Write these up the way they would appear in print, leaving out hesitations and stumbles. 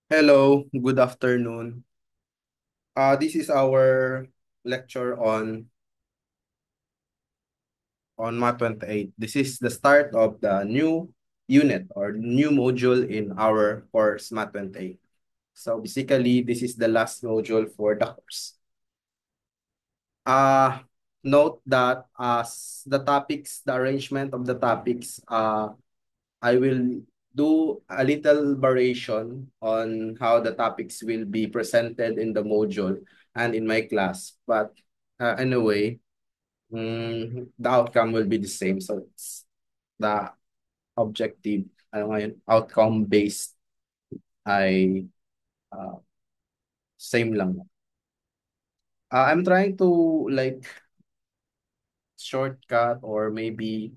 Hello, good afternoon. This is our lecture on Math 28. This is the start of the new unit or new module in our course Math 28. So basically, this is the last module for the course. Uh, Note that as the topics, the arrangement of the topics, I will do a little variation on how the topics will be presented in the module and in my class. But anyway, the outcome will be the same. So it's the objective, ano nga yun, outcome-based ay uh, same lang. I'm trying to like shortcut or maybe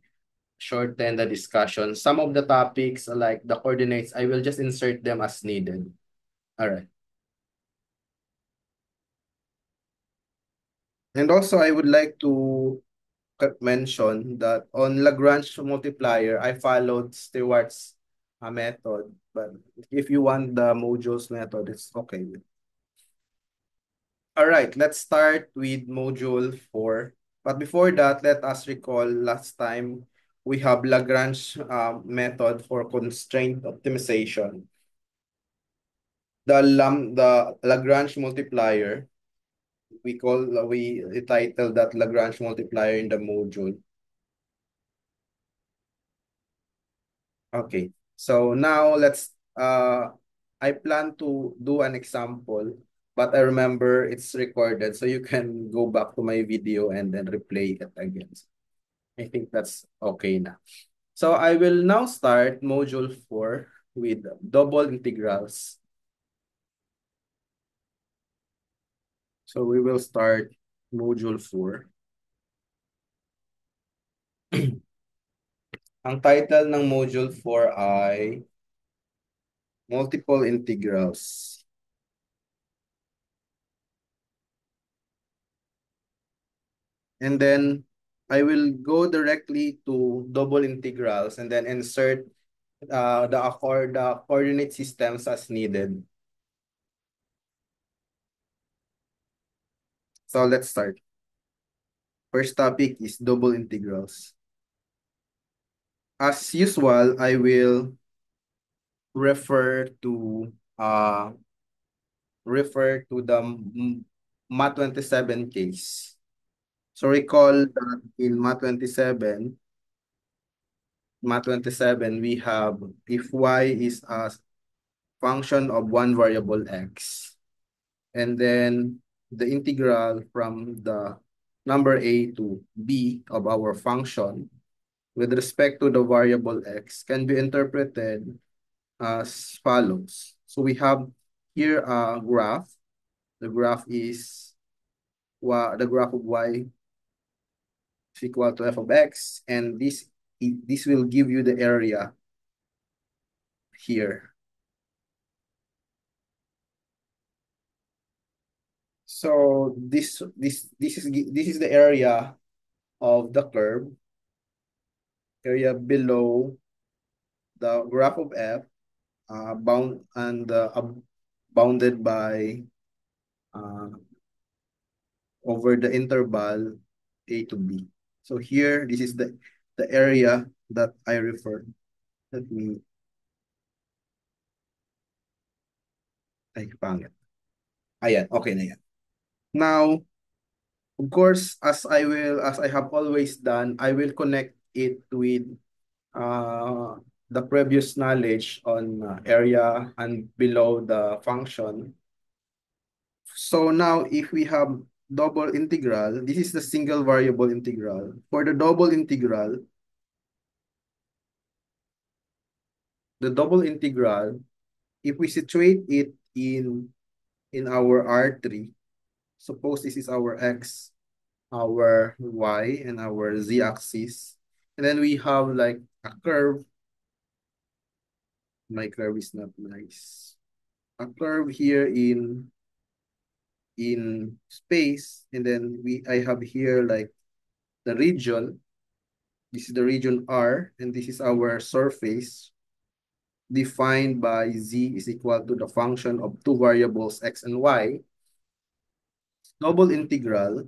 shorten the discussion. Some of the topics like the coordinates, I will just insert them as needed. All right. And also, I would like to mention that on Lagrange multiplier, I followed Stewart's method. But if you want the modules method, it's okay. All right, let's start with module 4. But before that, let us recall last time we have Lagrange method for constraint optimization. The Lagrange multiplier, we titled that Lagrange multiplier in the module. Okay. So now I plan to do an example, but I remember it's recorded, so you can go back to my video and then replay it again. I think that's okay now. So I will now start module 4 with double integrals. So we will start module 4. Ang title ng module 4 ay multiple integrals. And then I will go directly to double integrals and then insert the coordinate systems as needed. So let's start. First topic is double integrals. As usual, I will refer to uh the Math 27 case. So recall that in Math 27, we have if y is a function of one variable x, and then the integral from the number a to b of our function with respect to the variable x can be interpreted as follows. So we have here a graph. The graph is the graph of y is equal to f of x, and this will give you the area here. So this is the area of the curve, area below the graph of f, bounded by uh, over the interval a to b. So here, this is the area that I refer. Let me, ay, pangit. Ayan, okay na yan. Now, of course, as I have always done, I will connect it with uh, the previous knowledge on area and below the function. So now if we have double integral, this is the single variable integral. For the double integral, if we situate it in our R3, suppose this is our x, our y, and our z-axis. And then we have like a curve. My curve is not nice. A curve here in space, and then I have here like the region. This is the region R, and this is our surface. defined by z is equal to the function of two variables x and y, double integral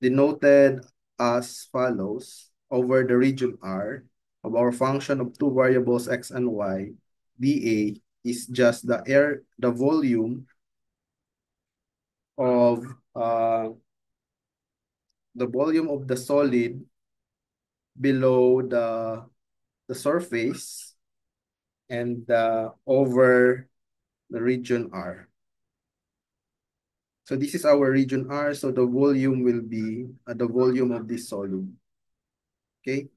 denoted as follows over the region R of our function of two variables x and y, dA is just the volume of the solid below the surface and over the region R. So this is our region R, so the volume will be the volume of this solid. Okay?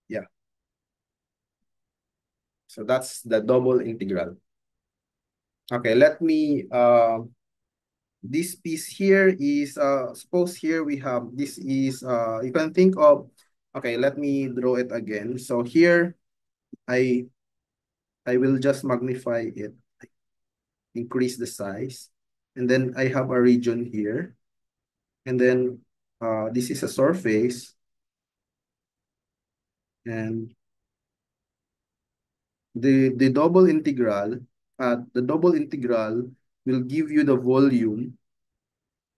Yeah. So that's the double integral. Okay, let me this piece here is suppose here we have this is you can think of, okay, let me draw it again. So here I will just magnify it, increase the size, and then I have a region here, and then this is a surface, and the double integral will give you the volume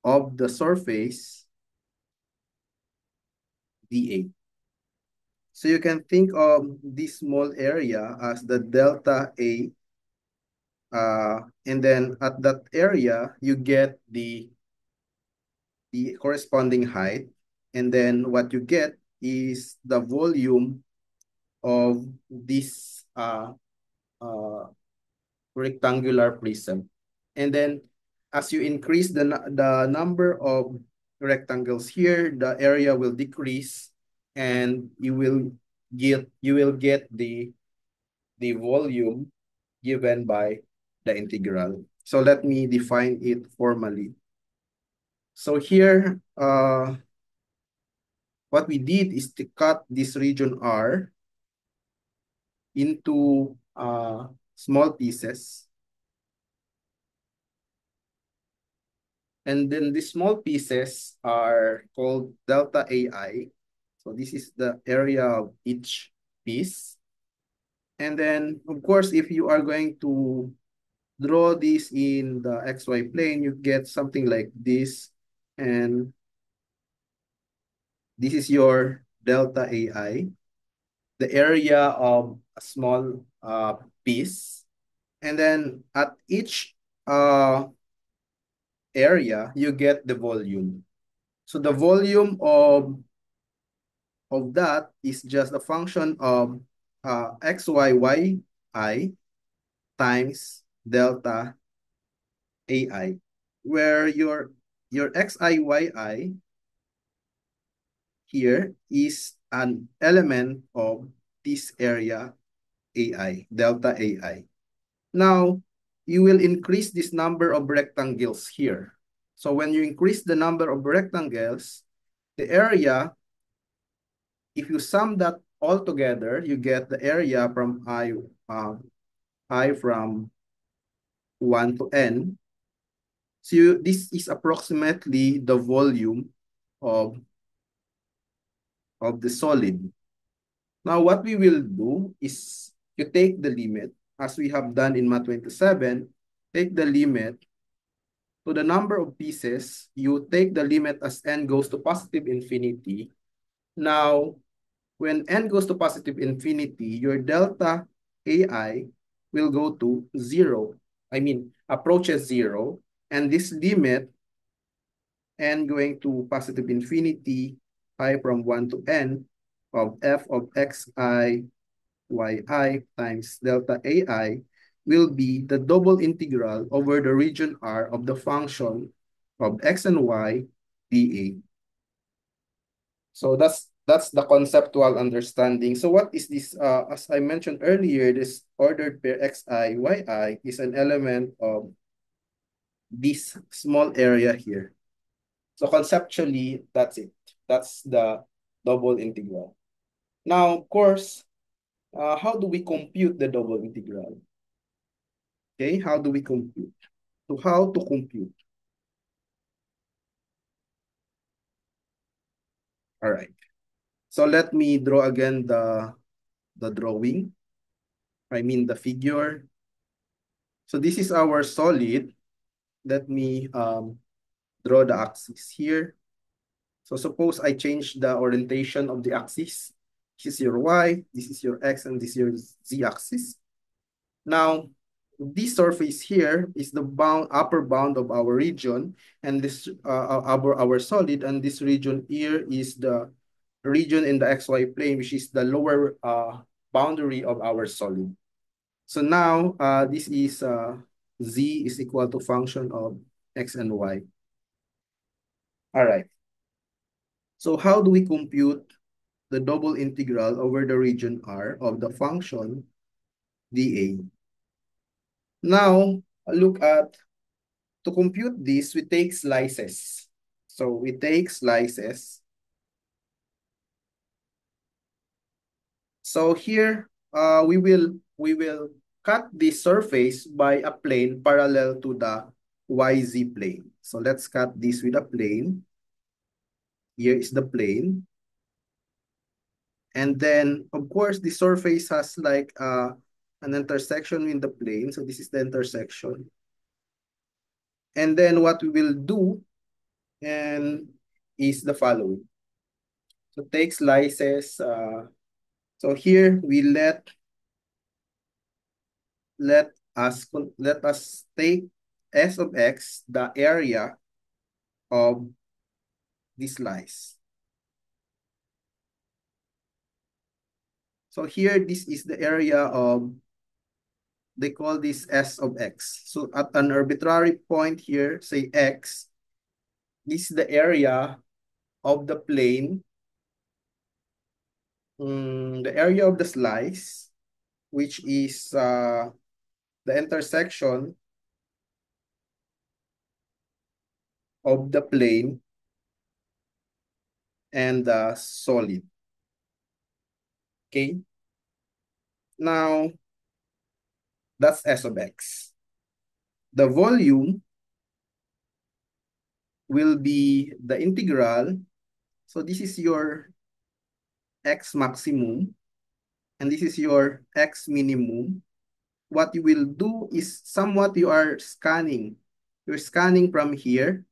of the surface dA. So you can think of this small area as the delta A, and then at that area you get the corresponding height, and then what you get is the volume of this uh, rectangular prism. And then as you increase the number of rectangles here, the area will decrease, and you will get the volume given by the integral. So let me define it formally. So here, what we did is to cut this region R into small pieces. And then the small pieces are called delta AI. So this is the area of each piece. And then, of course, if you are going to draw this in the XY plane, you get something like this. And this is your delta AI, the area of a small piece. And then at each area, you get the volume. So the volume of that is just a function of xy times delta ai, where your xiyi here is an element of this area ai, delta ai. Now, you will increase this number of rectangles here. So when you increase the number of rectangles, the area, if you sum that all together, you get the area from I from 1 to n. So this is approximately the volume of, of the solid. Now, what we will do is you take the limit, as we have done in Math 27, take the limit to the number of pieces, you take the limit as n goes to positive infinity. Now, when n goes to positive infinity, your delta AI will go to 0. I mean, approaches 0. And this limit, n going to positive infinity, I from 1 to n, of f of xi yi times delta AI will be the double integral over the region R of the function of x and y dA. So that's the conceptual understanding. So what is this? As I mentioned earlier, this ordered pair xi yi is an element of this small area here. So conceptually, that's it. That's the double integral. Now, of course, how do we compute the double integral? Okay, how do we compute? So how to compute? All right. So let me draw again the drawing. I mean the figure. So this is our solid. Let me draw the axis here. So suppose I change the orientation of the axis. This is your y, this is your x, and this is your z-axis. Now, this surface here is the upper bound of our region, and this our solid, and this region here is the region in the xy plane, which is the lower boundary of our solid. So now this is z is equal to function of x and y. All right. So how do we compute the double integral over the region R of the function dA? Now, look at, to compute this, we take slices. So we take slices. So here, we will cut the surface by a plane parallel to the YZ plane. So let's cut this with a plane. Here is the plane. And then, of course, the surface has like an intersection in the plane. So this is the intersection. And then what we will do and is the following. So take slices. So here we let us take S of x, the area of this slice. So here, this is the area of, they call this S of x. So at an arbitrary point here, say x, this is the area of the plane, the area of the slice, which is the intersection of the plane and the solid. Okay. Now, that's S of x. The volume will be the integral. So this is your x maximum, and this is your x minimum. What you will do is somewhat you are scanning. You're scanning from here,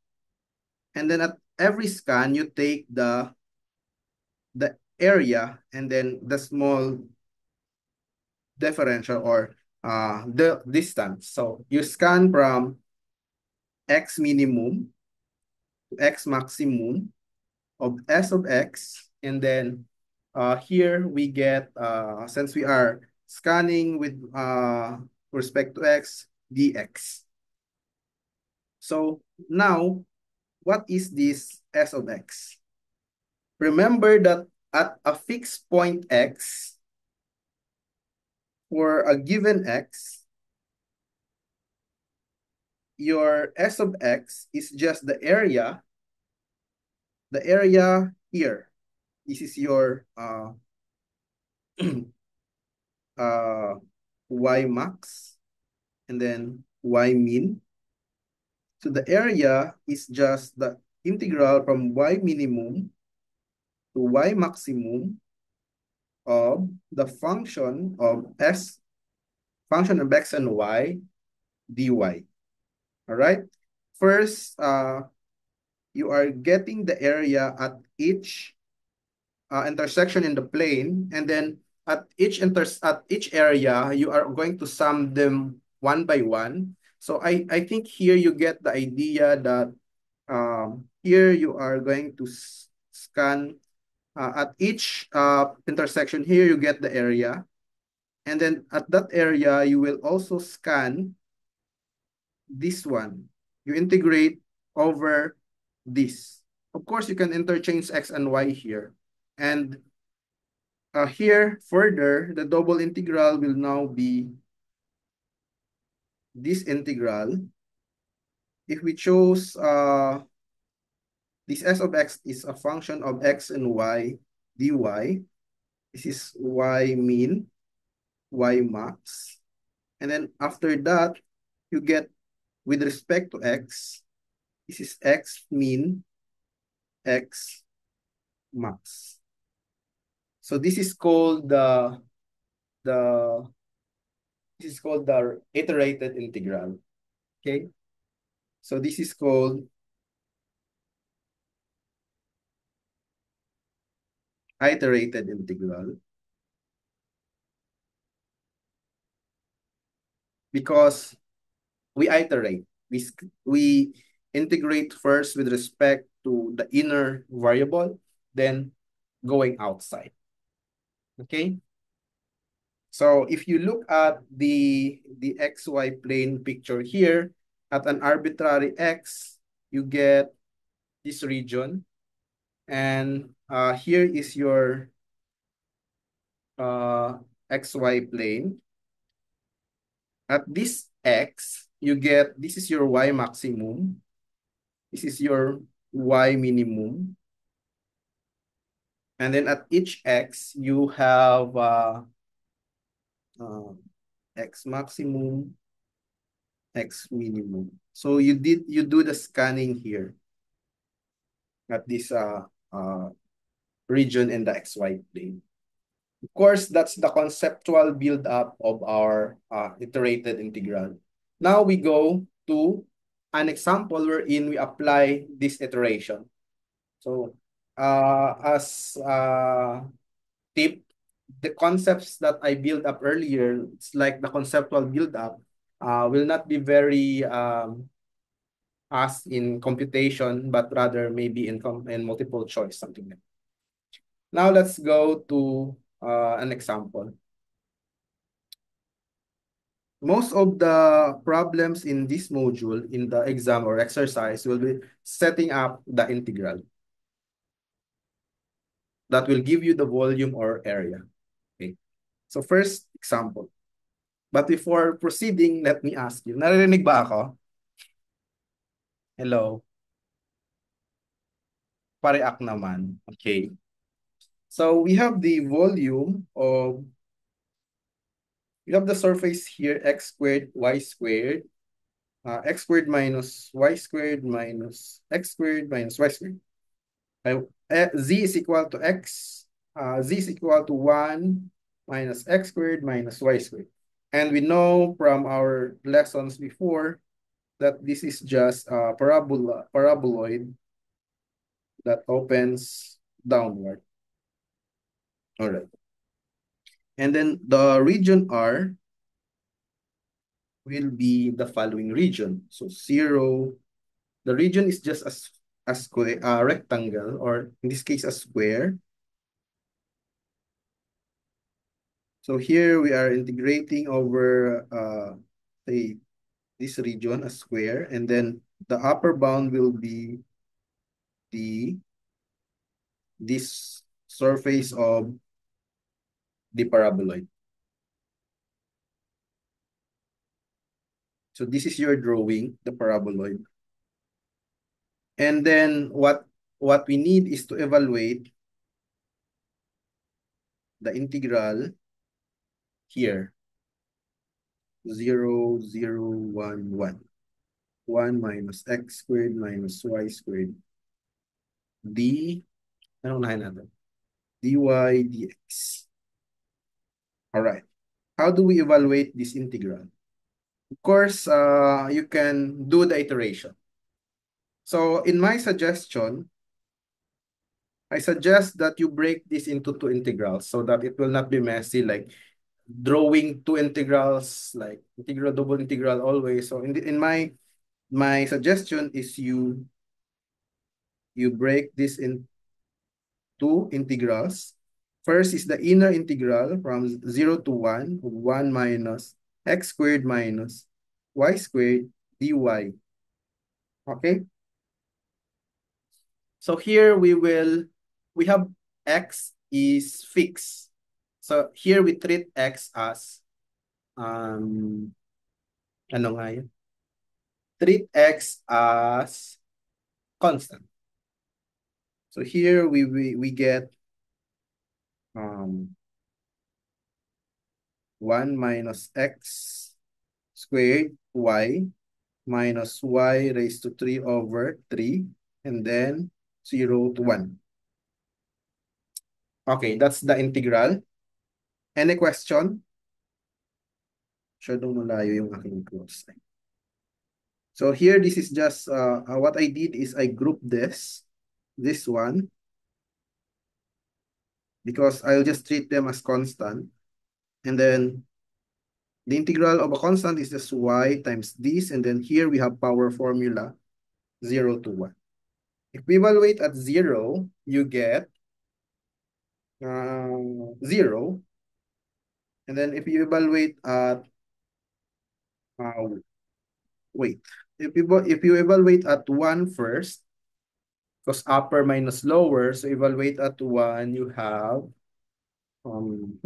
and then at every scan, you take the area and then the small differential or the distance. So you scan from x minimum to x maximum of S of x, and then here we get, since we are scanning with respect to x, dx. So now, what is this S of x? Remember that at a fixed point x, for a given x, your S of x is just the area here. This is your y max and then y min. So the area is just the integral from y minimum to y maximum of the function of function of x and y dy. All right. First, you are getting the area at each intersection in the plane, and then at each area, you are going to sum them one by one. So I think here you get the idea that here you are going to scan at each intersection. Here you get the area, and then at that area you will also scan this one. You integrate over this. Of course, you can interchange x and y here. And here, further, the double integral will now be this integral. If we chose this S of x is a function of x and y dy, this is y min, y max. And then after that, you get, with respect to x, this is x min, x max. So this is called the the this is called the iterated integral. Okay, so this is called iterated integral because we iterate. We integrate first with respect to the inner variable, then going outside. Okay. So if you look at the xy plane picture here, at an arbitrary x, you get this region. And here is your xy plane. At this x, you get, this is your y maximum. This is your y minimum. And then at each x, you have x maximum, x minimum. So you do the scanning here at this region in the xy plane. Of course, that's the conceptual build-up of our iterated integral. Now we go to an example wherein we apply this iteration. So as tip, the concepts that I built up earlier, it's like the conceptual build-up, will not be very as in computation, but rather maybe in multiple choice, something like that. Now let's go to an example. Most of the problems in this module, in the exam or exercise, will be setting up the integral that will give you the volume or area. Okay. So first example. But before proceeding, let me ask you, narinig ba ako? Hello? Pareak naman. Okay. So we have the volume of, we have the surface here, x squared, y squared, x squared minus y squared minus x squared minus y squared. Z is equal to x, z is equal to 1 minus x squared minus y squared. And we know from our lessons before that this is just a paraboloid that opens downward. All right. And then the region R will be the following region. So 0, the region is just a square, a rectangle, or in this case, a square. So here we are integrating over, say, this region, a square, and then the upper bound will be this surface of the paraboloid. So this is your drawing, the paraboloid. And then what we need is to evaluate the integral here. 0, 0, 1, 1. 1 minus x squared minus y squared. Anong unahin natin? dy dx. All right. How do we evaluate this integral? Of course, you can do the iteration. So in my suggestion, I suggest that you break this into two integrals so that it will not be messy, like drawing two integrals, like integral, double integral always. So in my suggestion is you break this in two integrals. First is the inner integral from 0 to 1, 1 minus x squared minus y squared dy. Okay? So here we have x is fixed. So here we treat x as, ano nga yun? Treat x as constant. So here we get 1 minus x squared y minus y raised to 3 over 3, and then 0 to 1. Okay, that's the integral. Any question? Masyadong malayo yung aking cross. So here, this is just, what I did is I grouped this one, because I'll just treat them as constant. And then the integral of a constant is just y times this. And then here we have power formula 0 to 1. If we evaluate at 0, you get 0. And then if you evaluate at, uh, wait, if you evaluate at 1 first, because upper minus lower, so evaluate at 1, you have, um,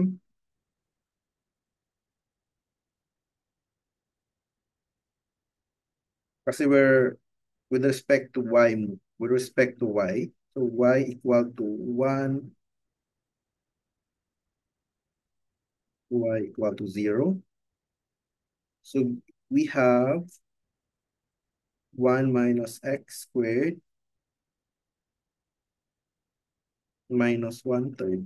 kasi we're with respect to y, so y equal to 1, y equal to 0. So we have 1 minus x squared minus 1/3.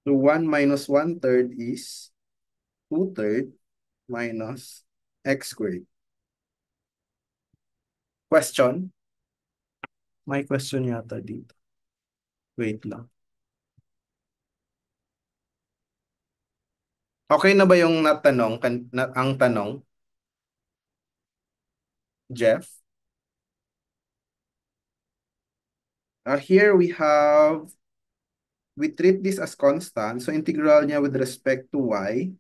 So 1 minus 1/3 is 2/3 minus x squared. Question? May question yata dito. Wait lang. Okay na ba yung natanong, ang tanong, Jeff? Here we treat this as constant. So integral niya with respect to y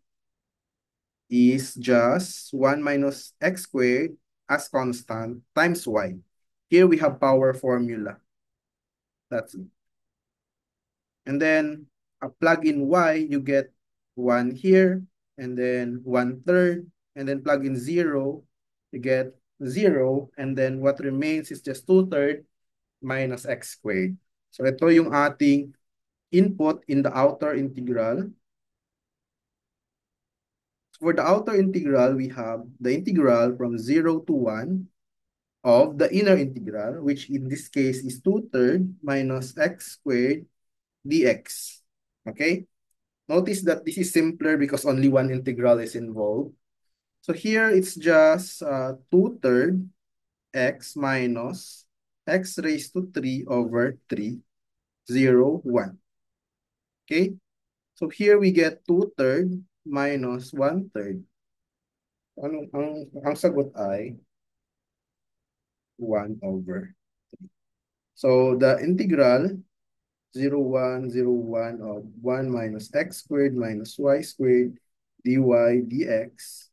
is just 1 minus x squared as constant times y. Here we have power formula. That's it. And then plug in y, you get 1 here, and then 1/3, and then plug in 0, you get 0, and then what remains is just 2/3 minus x squared. So ito yung ating input in the outer integral. For the outer integral, we have the integral from 0 to 1 of the inner integral, which in this case is 2/3 minus x squared dx. Okay? Notice that this is simpler because only one integral is involved. So here it's just 2/3 x minus x raised to 3 over 3, 0, 1. Okay? So here we get 2/3 minus 1/3. Ang sagot ay 1 over 3. So the integral 0, 1, 0, 1 of 1 minus x squared minus y squared dy dx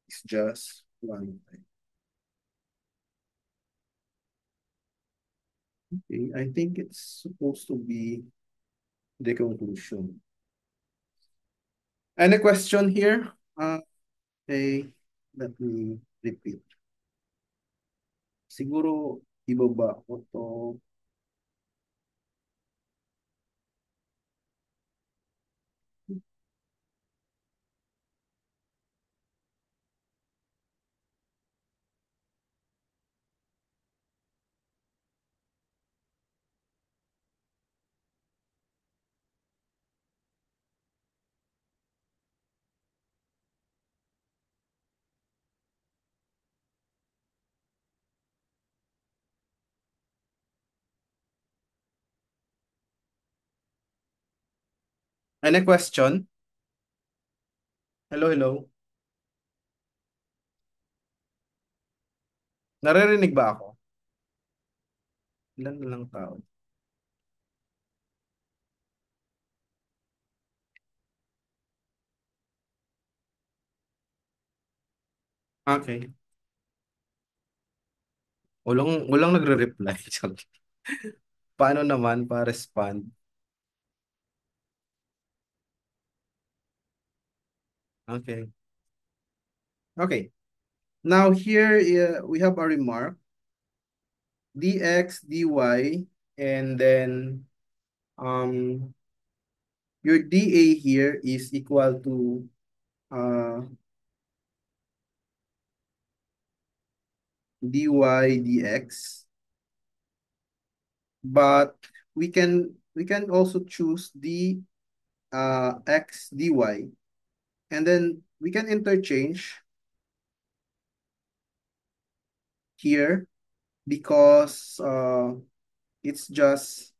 is just 1. Okay, I think it's supposed to be the conclusion. Any question here? Okay, let me repeat. Siguro ibaba ko to. Any question? Hello, hello. Naririnig ba ako? Ilan na lang tao? Okay. Walang nagre-reply. Paano naman pa-respond? Okay. Okay. Now here we have a remark. Dx, dy, and then um your dA here is equal to dy dx. but we can also choose the x dy, and then we can interchange here because it's just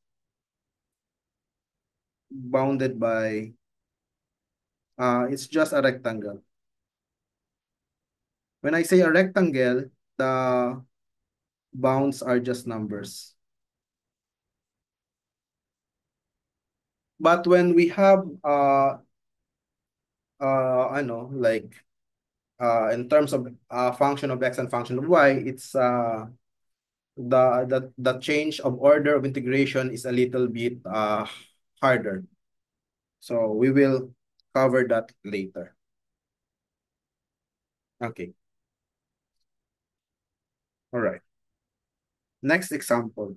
bounded by it's just a rectangle. When I say a rectangle, the bounds are just numbers. But when we have like in terms of function of x and function of y, it's the change of order of integration is a little bit harder. So we will cover that later. Okay. All right. Next example.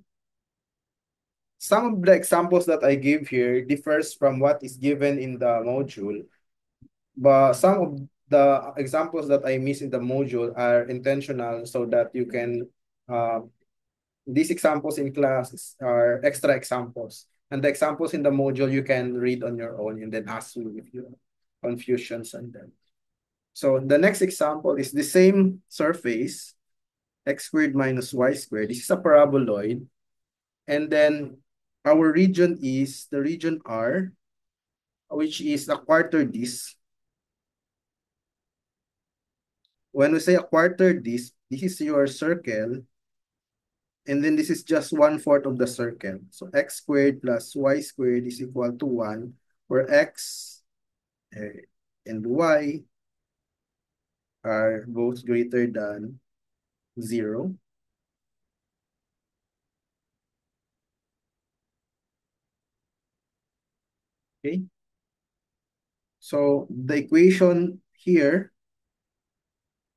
Some of the examples that I give here differs from what is given in the module, but some of the examples that I miss in the module are intentional so that you can these examples in class are extra examples. And the examples in the module you can read on your own and then ask me if you have confusions on them. So the next example is the same surface, x squared minus y squared. This is a paraboloid. And then our region is the region R, which is a quarter disc. When we say a quarter disc, this is your circle, and then this is just 1/4 of the circle. So x squared plus y squared is equal to 1, where x and y are both greater than 0. Okay. So the equation here,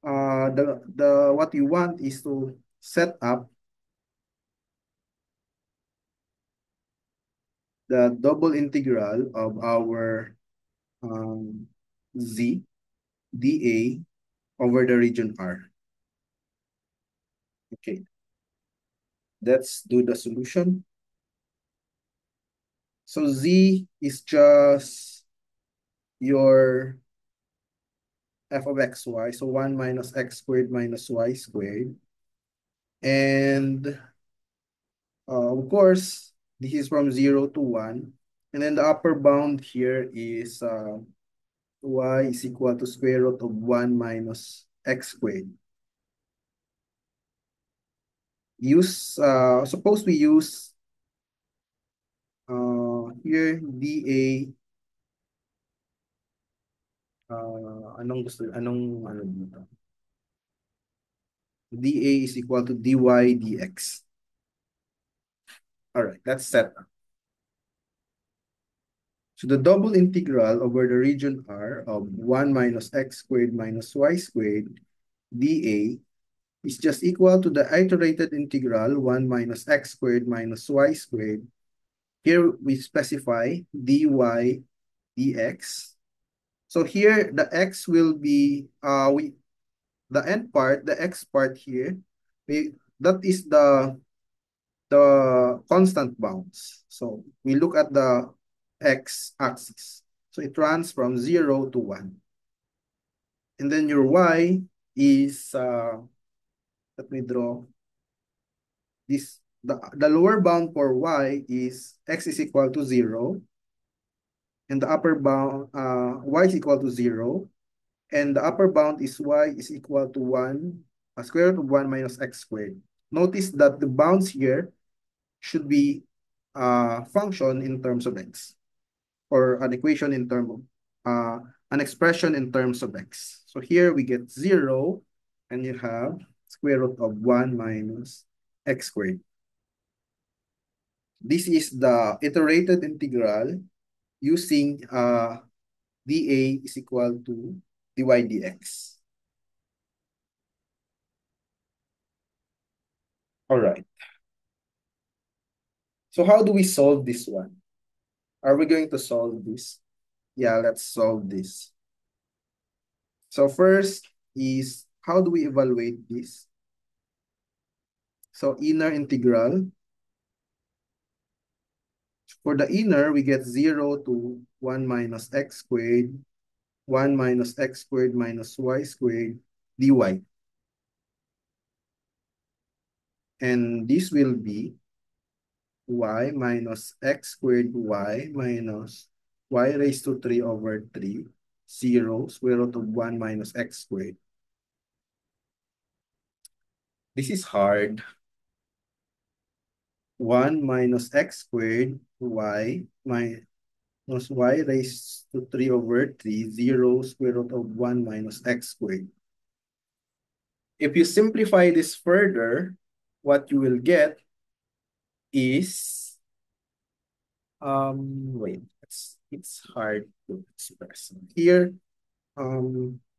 the what you want is to set up the double integral of our z dA over the region R. Okay, let's do the solution. So z is just your f of xy, so 1 minus x squared minus y squared. And of course, this is from 0 to 1. And then the upper bound here is y is equal to square root of 1 minus x squared. Suppose we use here dA, ano dito? dA is equal to dy dx. All right, that's set up. So the double integral over the region R of 1 minus x squared minus y squared dA is just equal to the iterated integral 1 minus x squared minus y squared. Here we specify dy dx. So here the x will be the end part, the x part here, that is the constant bounds. So we look at the x axis. So it runs from 0 to 1. And then your y is, let me draw this. The lower bound for y is x is equal to 0. And the upper bound, y is equal to 0. And the upper bound is y is equal to 1, square root of 1 minus x squared. Notice that the bounds here should be a function in terms of x, or an equation in terms of an expression in terms of x. So here we get 0, and you have square root of 1 minus x squared. This is the iterated integral using dA is equal to dy dx. All right. So how do we solve this one? Are we going to solve this? Yeah, let's solve this. So first is, how do we evaluate this? So inner integral For the inner, we get 0 to 1 minus x squared, 1 minus x squared minus y squared dy. And this will be y minus x squared y minus y raised to 3 over 3, 0, square root of 1 minus x squared. This is hard. 1 minus x squared y minus y raised to 3 over 3, 0, square root of 1 minus x squared. If you simplify this further, what you will get is, wait, it's hard to express. Here,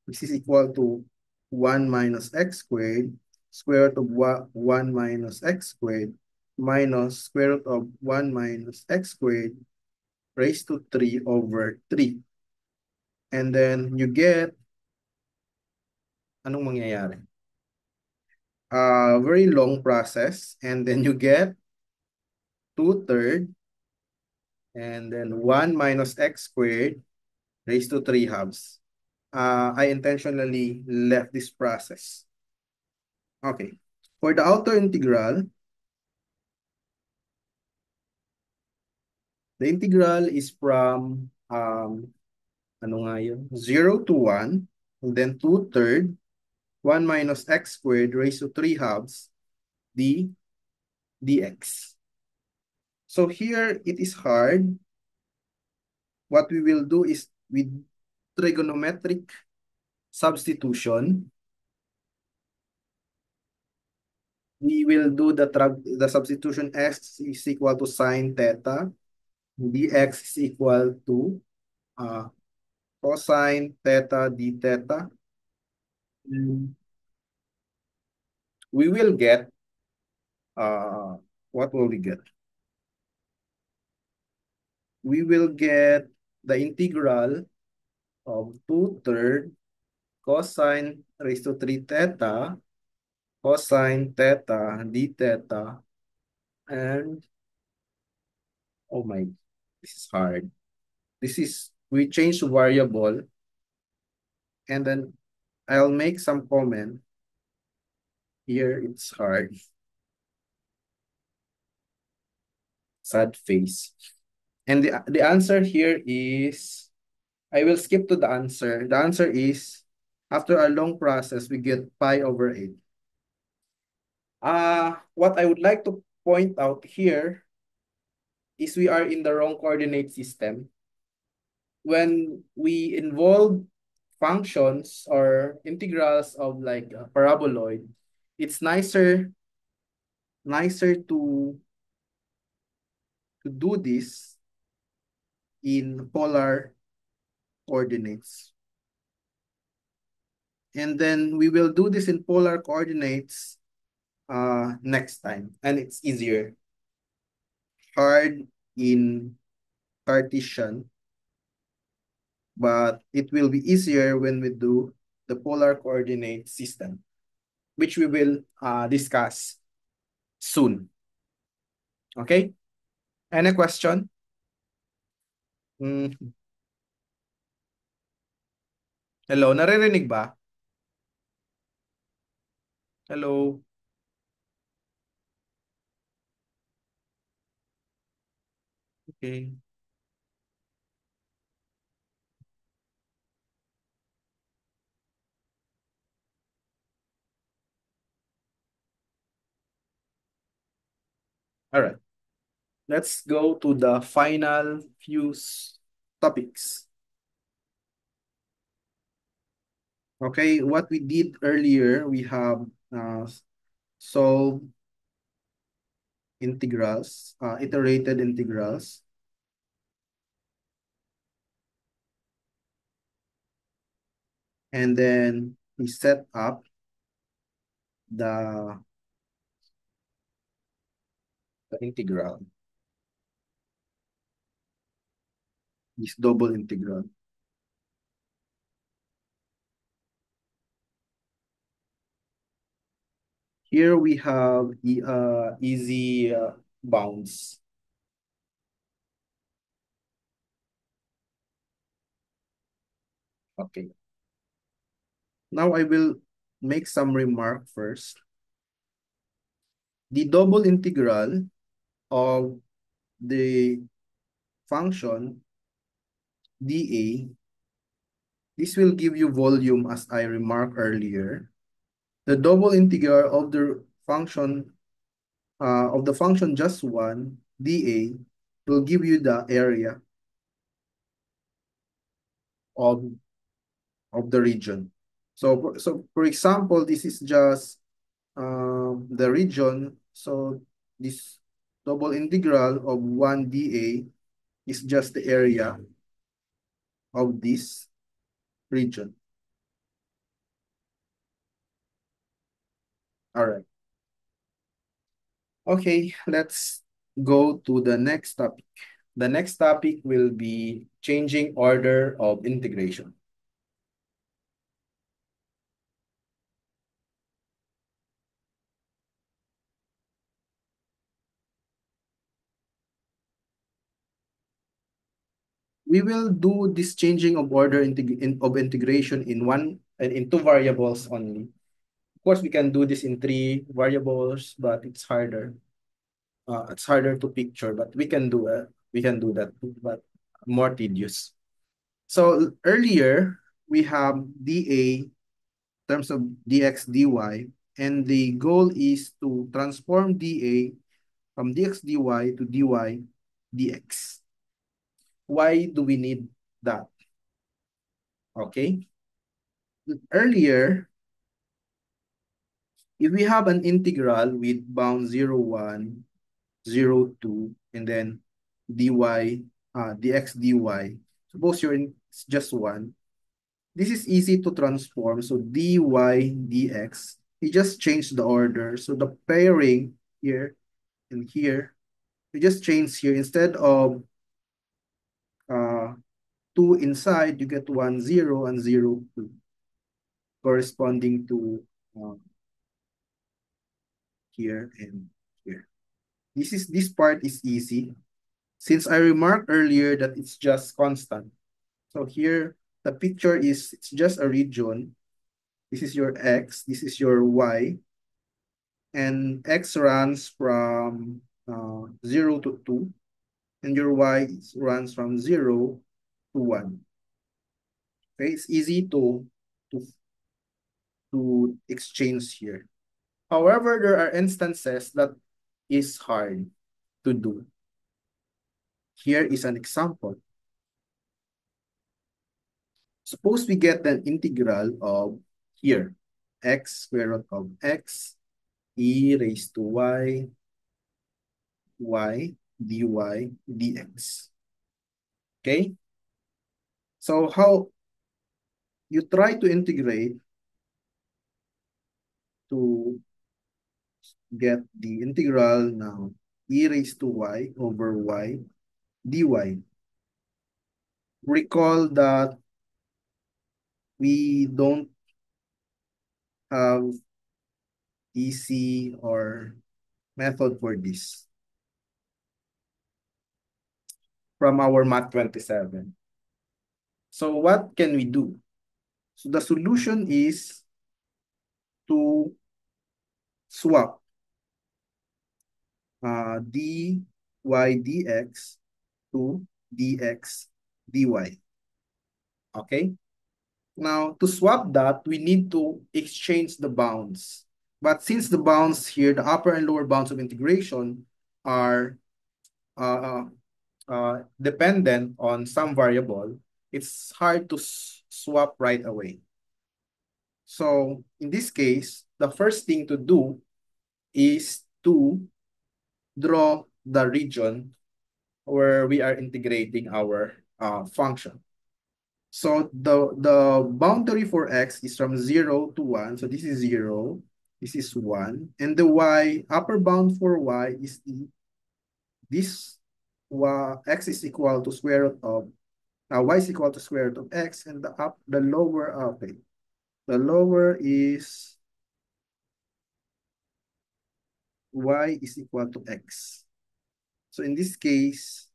this is equal to 1 minus x squared, square root of 1 minus x squared, minus square root of 1 minus x squared raised to 3 over 3. And then you get, anong mangyayari? A very long process, and then you get 2/3, and then 1 minus x squared raised to 3 halves. I intentionally left this process. Okay. For the outer integral, the integral is from, ano nga yun? 0 to 1, and then 2/3, 1 minus x squared raised to 3 halves, dx. So here, it is hard. What we will do is with trigonometric substitution, we will do the substitution. X is equal to sine theta, dx is equal to uh, cosine theta d theta. Mm. We will get, what will we get? We will get the integral of 2/3 cosine raised to 3 theta, cosine theta d theta, and, oh my, this is hard. We change variable, and then I'll make some comment. Here, it's hard. Sad face. And the answer here is, I will skip to the answer. The answer is, after a long process, we get pi over 8. What I would like to point out here is we are in the wrong coordinate system. When we involve functions or integrals of like a paraboloid, it's nicer to do this in polar coordinates. And then we will do this in polar coordinates next time. And it's easier. Hard in Cartesian, but it will be easier when we do the polar coordinate system, which we will discuss soon. Okay? Any question? Mm. Hello, naririnig ba? Hello? Okay. All right. Let's go to the final few topics. Okay, what we did earlier, we have solved integrals, iterated integrals. And then we set up the integral, this double integral. Here we have easy bounds. Okay. Now I will make some remark first. The double integral of the function dA, this will give you volume as I remarked earlier. The double integral of the function just one, dA, will give you the area of, of the region. So for example, this is just the region. So this double integral of 1 dA is just the area of this region. All right. Okay, let's go to the next topic. The next topic will be changing order of integration. We will do this changing of order of integration in in two variables only. Of course, we can do this in three variables, but it's harder. It's harder to picture, but we can do it. We can do that, but more tedious. So earlier we have dA in terms of dx dy, and the goal is to transform dA from dx dy to dy dx. Why do we need that? Okay. Earlier, if we have an integral with bound 0, 1, 0, 2, and then dy, dx dy, suppose it's just 1, this is easy to transform. So dy dx, you just change the order. So the pairing here and here, you just change here. Instead of uh, 2 inside, you get 1, 0, and 0, 2, corresponding to uh, here and here. This part is easy. Since I remarked earlier that it's just constant. So here, the picture is, it's just a region. This is your x, this is your y, and x runs from 0 to 2, and your y runs from 0 to 1. Okay, it's easy to, to exchange here. However, there are instances that is hard to do. Here is an example. Suppose we get an integral of here, x square root of x e raised to y dy dx. Okay? So how you try to integrate to get the integral now e raised to y over y dy. Recall that we don't have easy or method for this from our Math 27. So what can we do? So the solution is to swap dy dx to dx dy. Okay? Now, to swap that, we need to exchange the bounds. But since the bounds here, the upper and lower bounds of integration are uh, dependent on some variable, it's hard to swap right away. So in this case, the first thing to do is to draw the region where we are integrating our function. So the boundary for x is from 0 to 1. So this is 0. This is 1. And the y, upper bound for y is this x is equal to square root of y is equal to square root of x, and the lower, okay. The lower is y is equal to x. So in this case,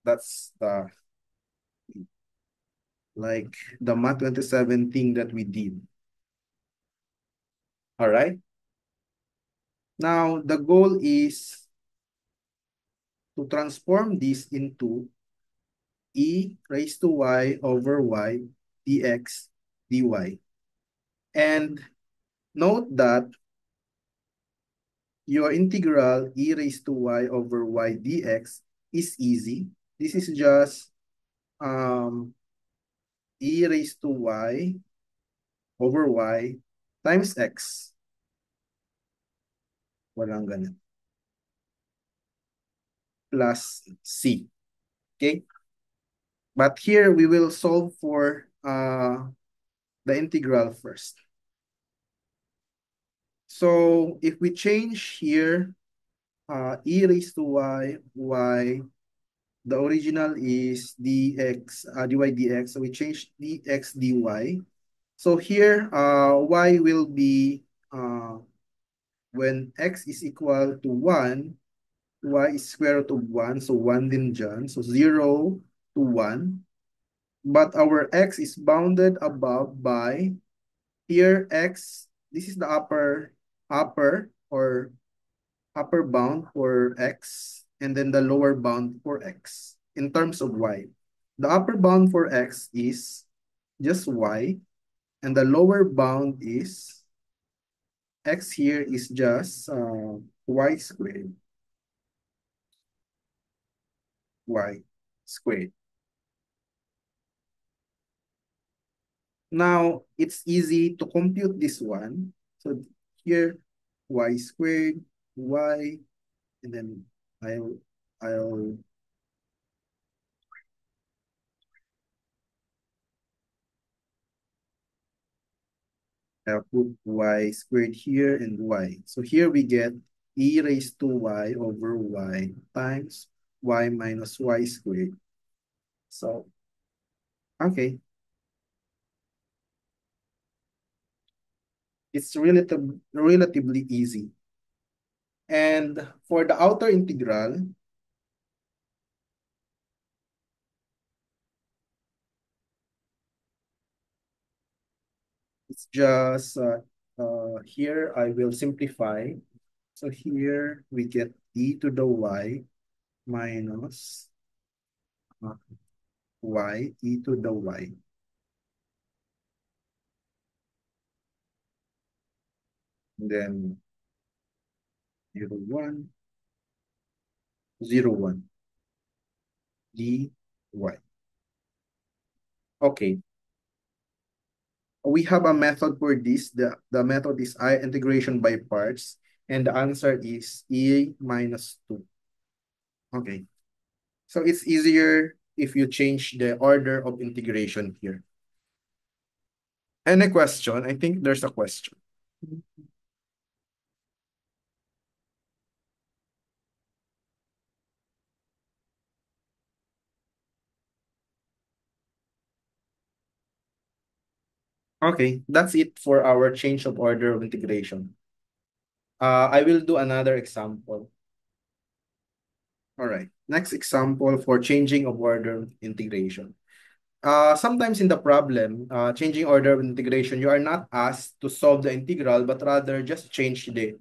that's the like the Math 27 thing that we did. All right. Now, the goal is to transform this into e raised to y over y dx dy. And note that your integral e raised to y over y dx is easy. This is just e raised to y over y times x. Walang ganun. Plus c. Okay? But here we will solve for the integral first. So if we change here e raised to y, the original is dx, dy dx. So we change dx dy. So here, y will be, when x is equal to 1, y is square root of 1. So 1 din dyan. So 0 to 1. But our x is bounded above by, here x, this is the upper bound for x, and then the lower bound for x in terms of y. The upper bound for x is just y, and the lower bound is x here is just y squared. Y squared. Now, it's easy to compute this one. So here, y squared, y, and then I'll put y squared here and y. So here we get e raised to y over y times y minus y squared. So, okay. It's relatively easy. And for the outer integral, it's just, here I will simplify. So here we get e to the y minus y e to the y. And then 0, 1, 0, 1 dy. Okay. We have a method for this. The method is I integration by parts. And the answer is e minus 2. Okay. So it's easier if you change the order of integration here. Any question? I think there's a question. Okay, that's it for our change of order of integration. I will do another example. All right, next example for changing of order integration. Sometimes in the problem, changing order of integration, you are not asked to solve the integral, but rather just change the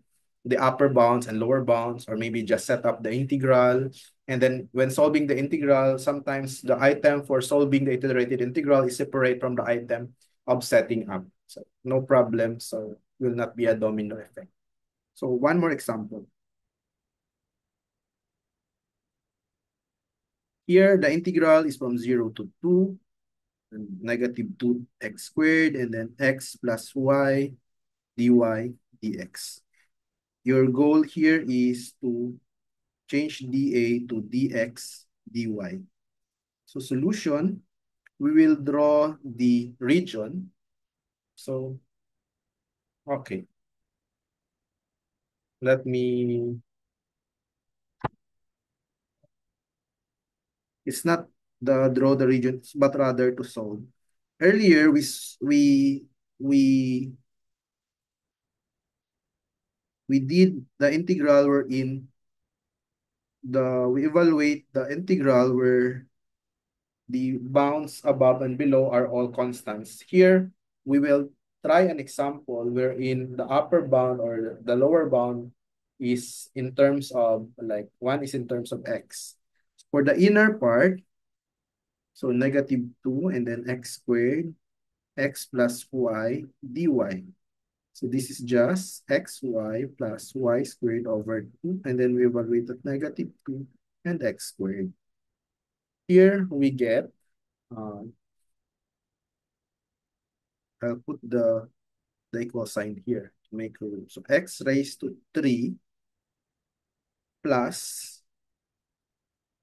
upper bounds and lower bounds, or maybe just set up the integral. And then when solving the integral, sometimes the item for solving the iterated integral is separate from the item of setting up. So no problem. So will not be a domino effect. So one more example. Here, the integral is from 0 to 2. Negative 2x squared, and then x plus y dy dx. Your goal here is to change dA to dx dy. So solution, we will draw the region. So, okay. Let me, it's not the draw the region, but rather to solve. Earlier, we we did the integral wherein we evaluate the integral where the bounds above and below are all constants. Here, we will try an example wherein the upper bound or the lower bound is in terms of, like, one is in terms of x. For the inner part, so -2 and then x squared, x plus y dy. So this is just xy plus y squared over 2, and then we evaluate at -2 and x squared. Here we get, um, I'll put the equal sign here to make room. So x raised to 3 plus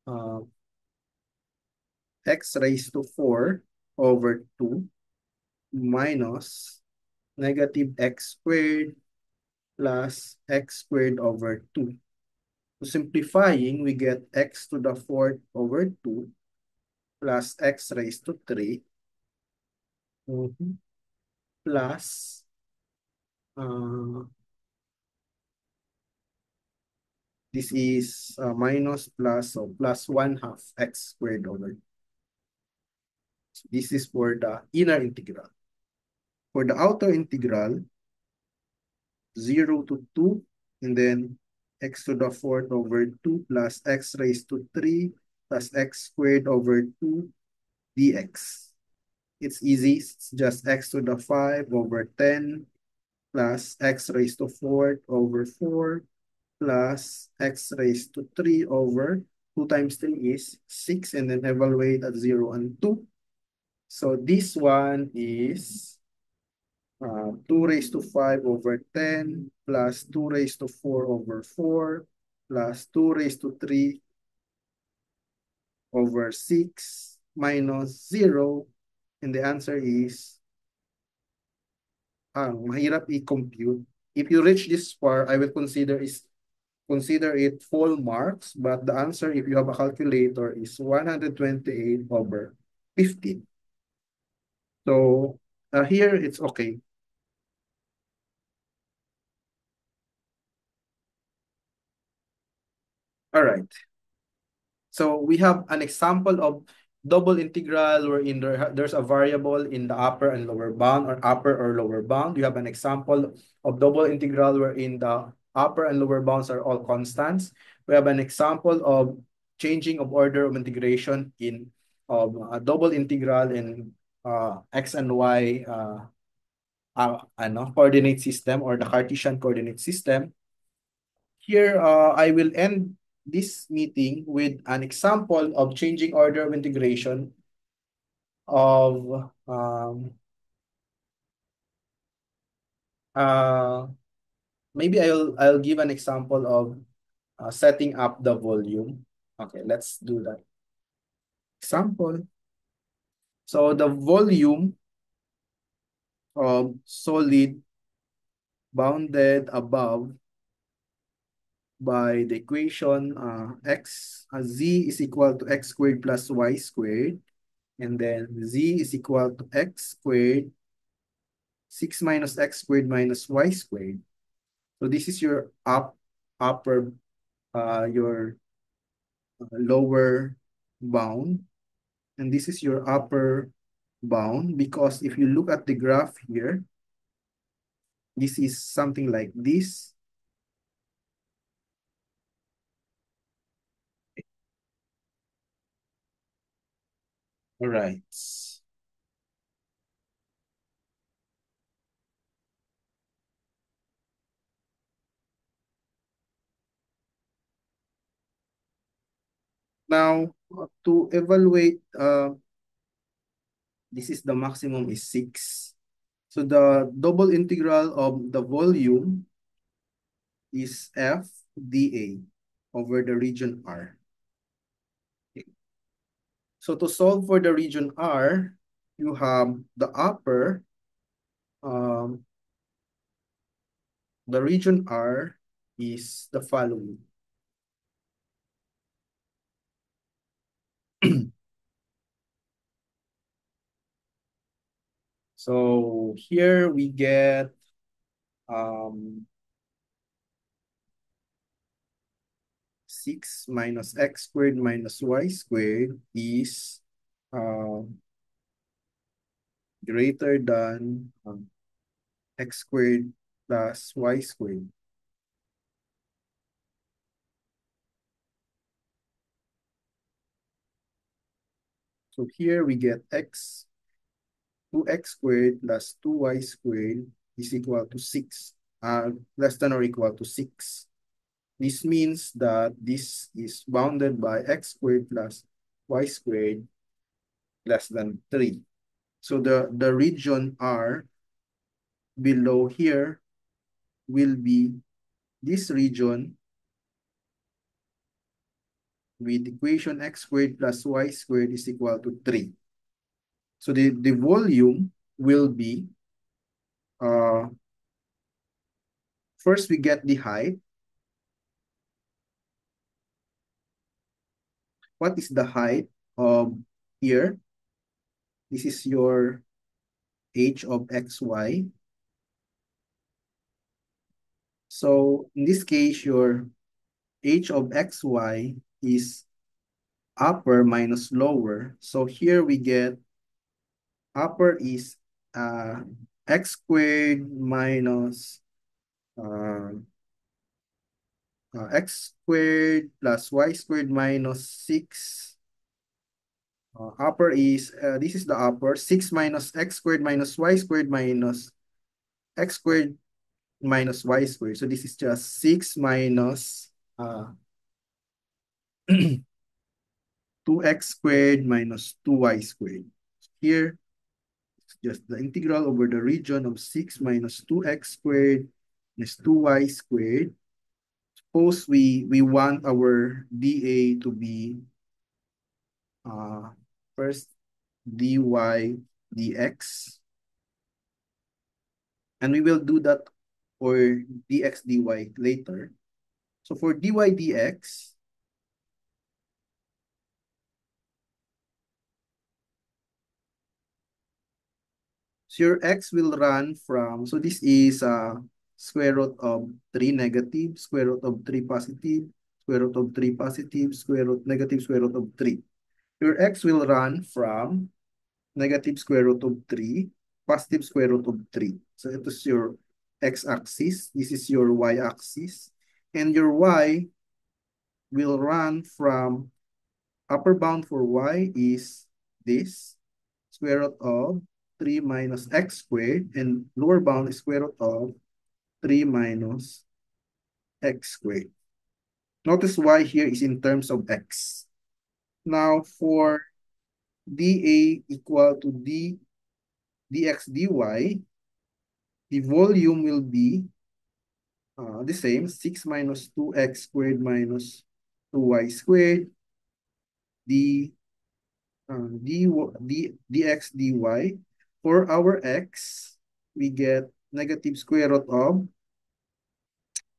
uh, x raised to 4 over 2 minus -x squared plus x squared over 2. So simplifying, we get x to the 4th over 2 plus x raised to 3 plus uh, this is minus plus, so plus 1/2 x squared over. So this is for the inner integral. For the outer integral, 0 to 2, and then x to the 4th over 2 plus x raised to 3 plus x squared over 2 dx. It's easy. It's just x to the 5 over 10 plus x raised to 4th over 4 plus x raised to 3 over 2 times 3 is 6, and then evaluate at 0 and 2. So this one is 2 raised to 5 over 10 plus 2 raised to 4 over 4 plus 2 raised to 3 over 6 minus 0. And the answer is, mahirap i-compute. If you reach this far, I will consider it full marks, but the answer, if you have a calculator, is 128 over 15. So here it's okay. All right. So we have an example of double integral wherein there's a variable in the upper and lower bound, or upper or lower bound. You have an example of double integral wherein the upper and lower bounds are all constants. We have an example of changing of order of integration in a double integral in x and y coordinate system, or the Cartesian coordinate system. Here, I will end this meeting with an example of changing order of integration of uh, maybe I'll give an example of setting up the volume. Okay, let's do that. Example. So the volume of solid bounded above by the equation z is equal to x squared plus y squared, and then z is equal to x squared 6 minus x squared minus y squared. So this is your upper your lower bound, and this is your upper bound, because if you look at the graph here, this is something like this. All right. Now, to evaluate, this is the maximum is 6. So the double integral of the volume is f dA over the region R. Okay. So to solve for the region R, you have the upper, um, the region R is the following. So here we get 6 minus x squared minus y squared is uh, greater than x squared plus y squared. So here we get 2x squared plus 2y squared is equal to 6, less than or equal to 6. This means that this is bounded by x squared plus y squared less than 3. So the region R below here will be this region with equation x squared plus y squared is equal to 3. So the volume will be, uh, first we get the height. What is the height of here? This is your h of xy. So in this case, your h of xy is upper minus lower. So here we get upper is x squared minus uh, x squared plus y squared minus 6. Upper is, this is the upper, 6 minus x squared minus y squared minus x squared minus y squared. So this is just 6 minus 2x squared minus 2y squared. Here, it's just the integral over the region of 6 minus 2x squared minus 2y squared. Suppose we want our dA to be first dy dx. And we will do that for dx dy later. So for dy dx, so your x will run from, so this is square root of 3 negative, square root of 3 positive, square root of 3 positive, square root negative square root of 3. Your x will run from negative square root of 3, positive square root of 3. So it is your x-axis. This is your y-axis. And your y will run from, upper bound for y is this, square root of 3 minus x squared, and lower bound is square root of 3 minus x squared. Notice y here is in terms of x. Now for dA equal to dx dy, the volume will be the same, 6 minus 2x squared minus 2y squared, dx dy. For our x, we get negative square root of,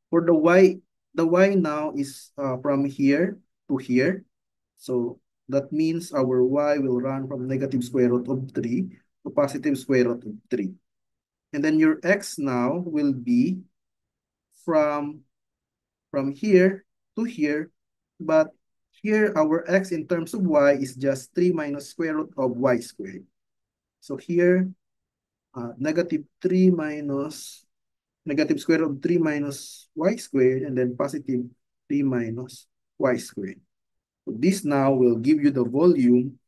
for the y now is from here to here. So that means our y will run from negative square root of 3 to positive square root of 3. And then your x now will be from here to here, but here our x in terms of y is just 3 minus square root of y squared. So here, negative 3 minus, negative square root of 3 minus y squared, and then positive 3 minus y squared. So this now will give you the volume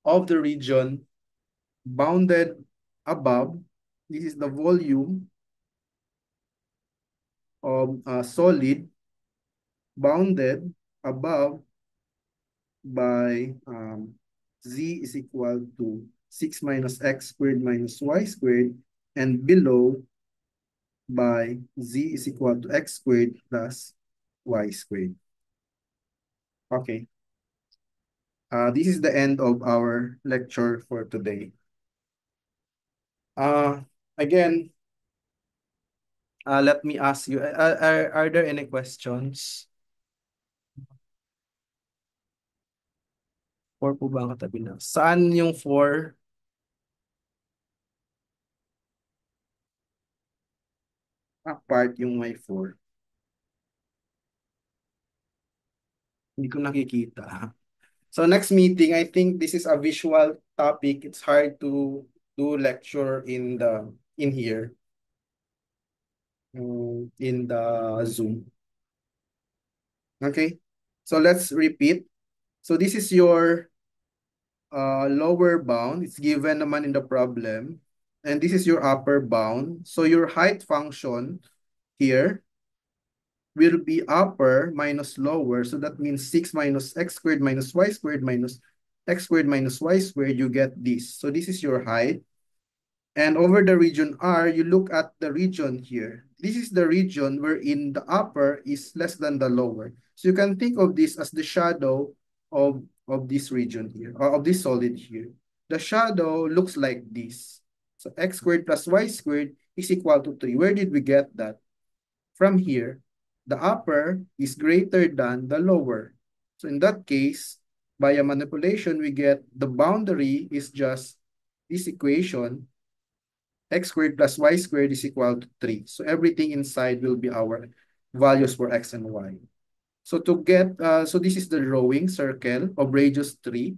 of the region bounded above. This is the volume of a solid bounded above by z is equal to 6 minus x squared minus y squared, and below by z is equal to x squared plus y squared. Okay. This is the end of our lecture for today. Again, let me ask you, are there any questions? 4 po ba ang katabi na? Saan yung 4? Part yung may 4. Hindi ko nakikita. So next meeting, I think this is a visual topic. It's hard to do lecture in here, in the Zoom. Okay. So let's repeat. So this is your lower bound. It's given naman in the problem. And this is your upper bound. So your height function here will be upper minus lower. So that means 6 minus x squared minus y squared minus x squared minus y squared. You get this. So this is your height. And over the region R, you look at the region here. This is the region wherein the upper is less than the lower. So you can think of this as the shadow of this region here, or of this solid here. The shadow looks like this. So x squared plus y squared is equal to 3. Where did we get that? From here, the upper is greater than the lower. So in that case, by a manipulation, we get the boundary is just this equation, x squared plus y squared is equal to 3. So everything inside will be our values for x and y. So to get, so this is the drawing circle of radius 3.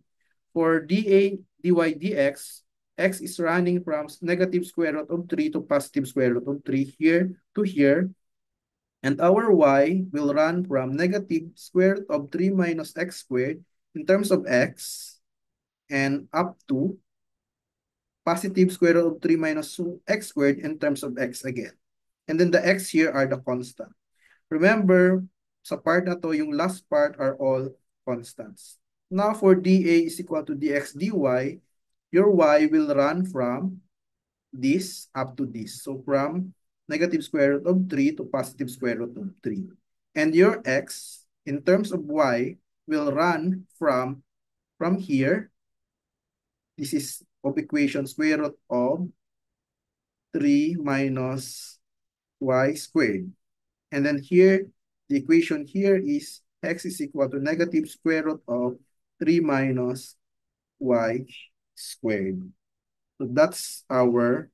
For dA, dy, dx, x is running from negative square root of 3 to positive square root of 3 here to here. And our y will run from negative square root of 3 minus x squared in terms of x and up to positive square root of 3 minus x squared in terms of x again. And then the x here are the constant. Remember, sa part na to, yung last part are all constants. Now, for dA is equal to dx dy, your y will run from this up to this. So from negative square root of 3 to positive square root of 3. And your x, in terms of y, will run from here. This is of equation square root of 3 minus y squared. And then here, the equation here is x is equal to negative square root of 3 minus y squared. So that's our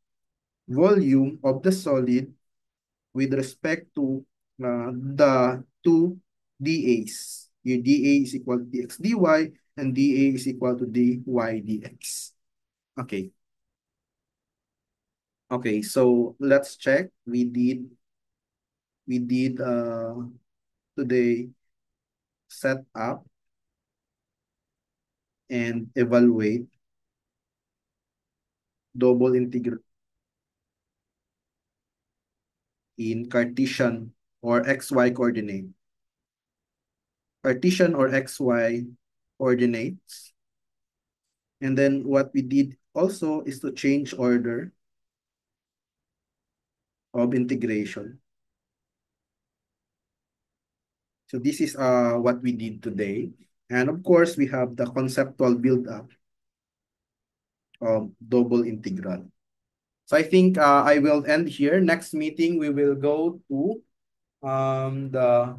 volume of the solid with respect to the two dAs. Your dA is equal to dx dy and dA is equal to dy dx. Okay. Okay, so let's check. We did today set up and evaluate double integral in Cartesian or XY coordinate. Cartesian or XY coordinates. And then what we did also is to change order of integration. So this is what we did today. And of course, we have the conceptual build-up of double integral. So I think I will end here. Next meeting, we will go to the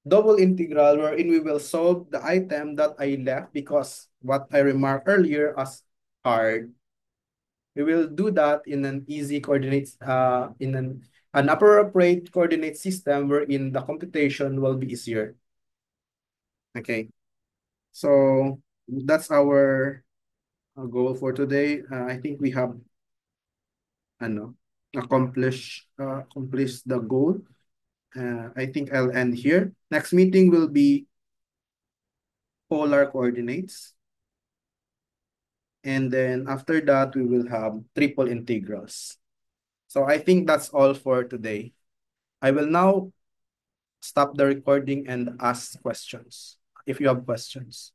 double integral wherein we will solve the item that I left because what I remarked earlier as hard. We will do that in an easy coordinates, in an appropriate coordinate system wherein the computation will be easier. Okay, so that's our goal for today. I think we have accomplished the goal. I think I'll end here. Next meeting will be polar coordinates. And then after that, we will have triple integrals. So I think that's all for today. I will now stop the recording and ask questions if you have questions.